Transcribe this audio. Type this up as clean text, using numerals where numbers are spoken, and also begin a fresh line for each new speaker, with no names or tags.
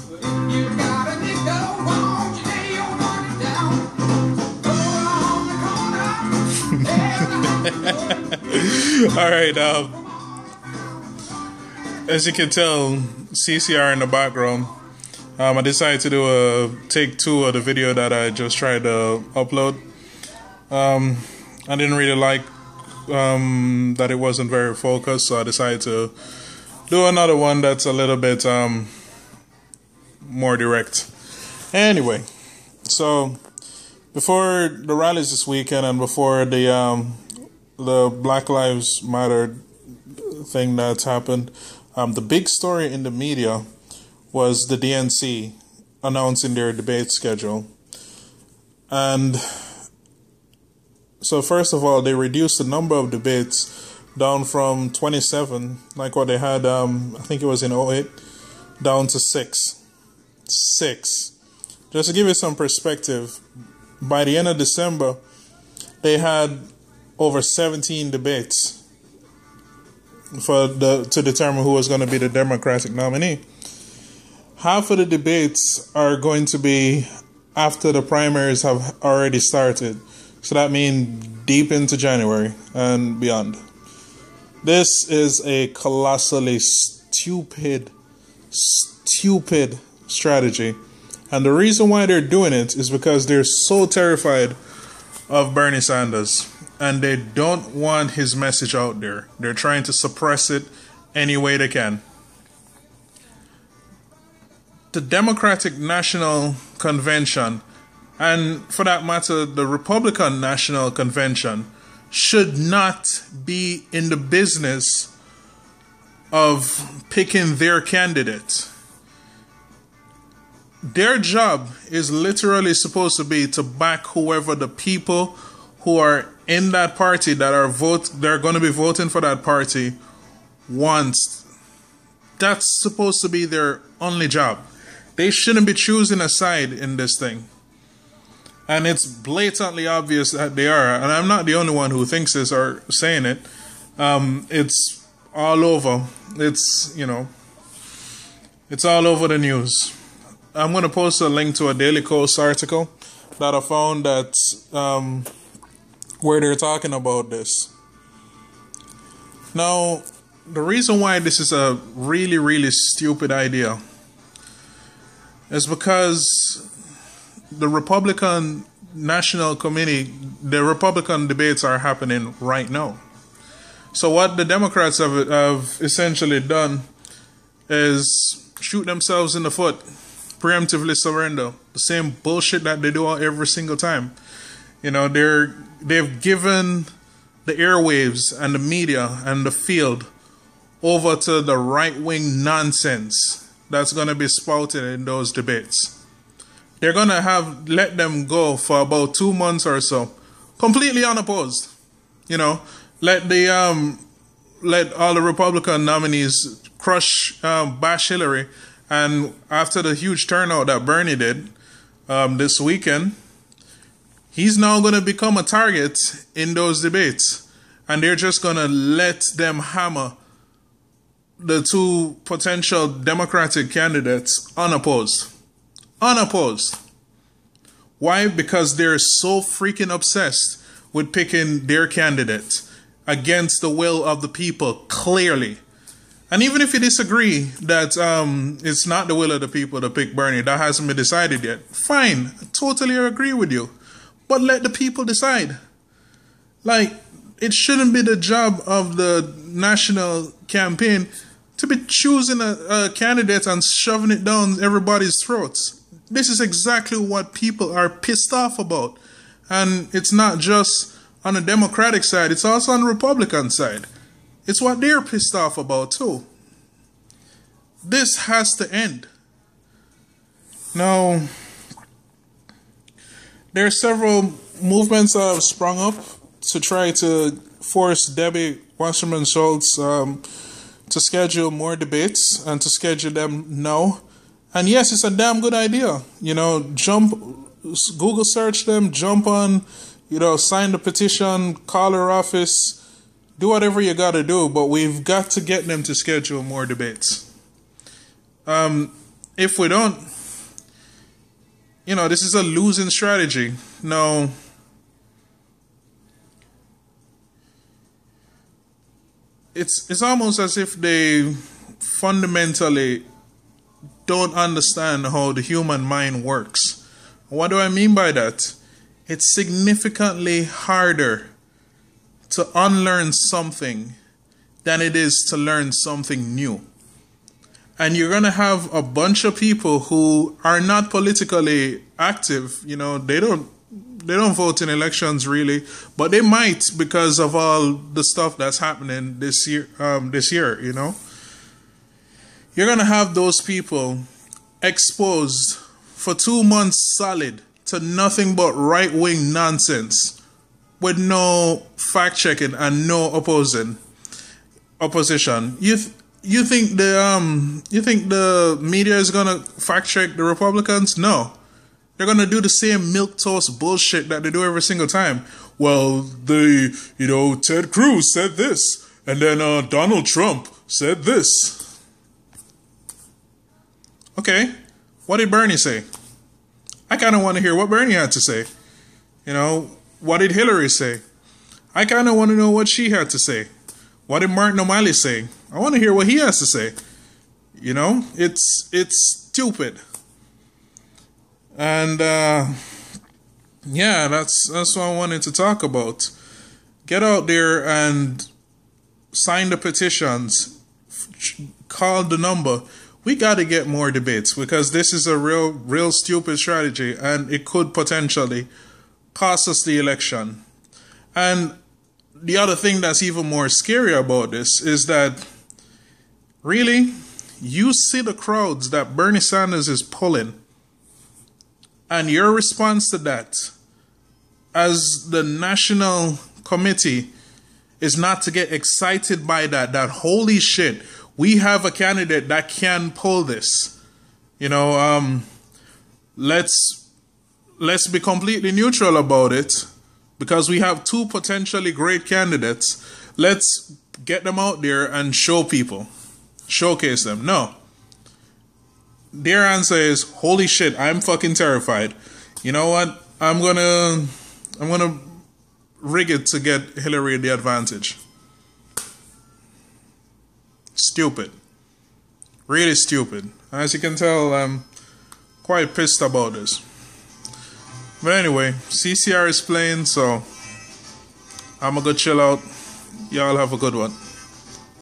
You got a nickel, won't you lay your money down? Go on the corner.
All right. As you can tell, CCR in the background. I decided to do a take 2 of the video that I just tried to upload. I didn't really like that it wasn't very focused, so I decided to do another one that's a little bit more direct. Anyway, so before the rallies this weekend and before the Black Lives Matter thing that's happened, the big story in the media was the DNC announcing their debate schedule. And so first of all, they reduced the number of debates down from 27, like what they had, I think it was in 2008, down to 6. 6. Just to give you some perspective, by the end of December, they had over 17 debates to determine who was going to be the Democratic nominee. Half of the debates are going to be after the primaries have already started. So that means deep into January and beyond. This is a colossally stupid strategy. And the reason why they're doing it is because they're so terrified of Bernie Sanders. And they don't want his message out there. They're trying to suppress it any way they can. The Democratic National Convention, and for that matter, the Republican National Convention, should not be in the business of picking their candidate. Their job is literally supposed to be to back whoever the people who are in that party they're going to be voting for that party wants. That's supposed to be their only job. They shouldn't be choosing a side in this thing. And it's blatantly obvious that they are. And I'm not the only one who thinks this or saying it. It's all over. It's all over the news. I'm going to post a link to a Daily Kos article that I found that where they're talking about this. Now, the reason why this is a really, really stupid idea is because the Republican National Committee, the Republican debates are happening right now. So what the Democrats have essentially done is shoot themselves in the foot, preemptively surrender, the same bullshit that they do every single time. They've given the airwaves and the media and the field over to the right-wing nonsense that's going to be spouted in those debates. They're going to let them go for about 2 months or so, completely unopposed. Let all the Republican nominees bash Hillary, and after the huge turnout that Bernie did this weekend, he's now going to become a target in those debates, and they're just going to let them hammer the 2 potential Democratic candidates unopposed. Unopposed. Why? Because they're so freaking obsessed with picking their candidate against the will of the people, clearly. And even if you disagree that it's not the will of the people to pick Bernie, that hasn't been decided yet, fine, I totally agree with you. But let the people decide. It shouldn't be the job of the national campaign to be choosing a candidate and shoving it down everybody's throats. This is exactly what people are pissed off about. And it's not just on the Democratic side, it's also on the Republican side. It's what they're pissed off about too. This has to end. Now, there are several movements that have sprung up to try to force Debbie Wasserman Schultz to schedule more debates and to schedule them now. And yes, it's a damn good idea. Google search them, jump on, sign the petition, call her office, do whatever you got to do. But we've got to get them to schedule more debates. if we don't, this is a losing strategy. No. It's almost as if they fundamentally don't understand how the human mind works. What do I mean by that? It's significantly harder to unlearn something than it is to learn something new. And you're going to have a bunch of people who are not politically active. They don't vote in elections really, but they might because of all the stuff that's happening this year. You're gonna have those people exposed for 2 months solid to nothing but right-wing nonsense with no fact-checking and no opposition. You think the media is gonna fact-check the Republicans? No. They're going to do the same milquetoast bullshit that they do every single time. Well, Ted Cruz said this, and then Donald Trump said this. Okay, what did Bernie say? I kind of want to hear what Bernie had to say. What did Hillary say? I kind of want to know what she had to say. What did Martin O'Malley say? I want to hear what he has to say. It's stupid. And that's what I wanted to talk about. Get out there and sign the petitions. Call the number. We got to get more debates because this is a real stupid strategy, and it could potentially cost us the election. And the other thing that's even more scary about this is that really, you see the crowds that Bernie Sanders is pulling. And your response to that, as the national committee, is not to get excited by that holy shit, we have a candidate that can pull this. Let's be completely neutral about it because we have 2 potentially great candidates. Let's get them out there and showcase them. No. Their answer is, holy shit, I'm fucking terrified. You know what? I'm gonna rig it to get Hillary the advantage. Stupid. Really stupid. As you can tell, I'm quite pissed about this. But anyway, CCR is playing, so I'm gonna go chill out. Y'all have a good one.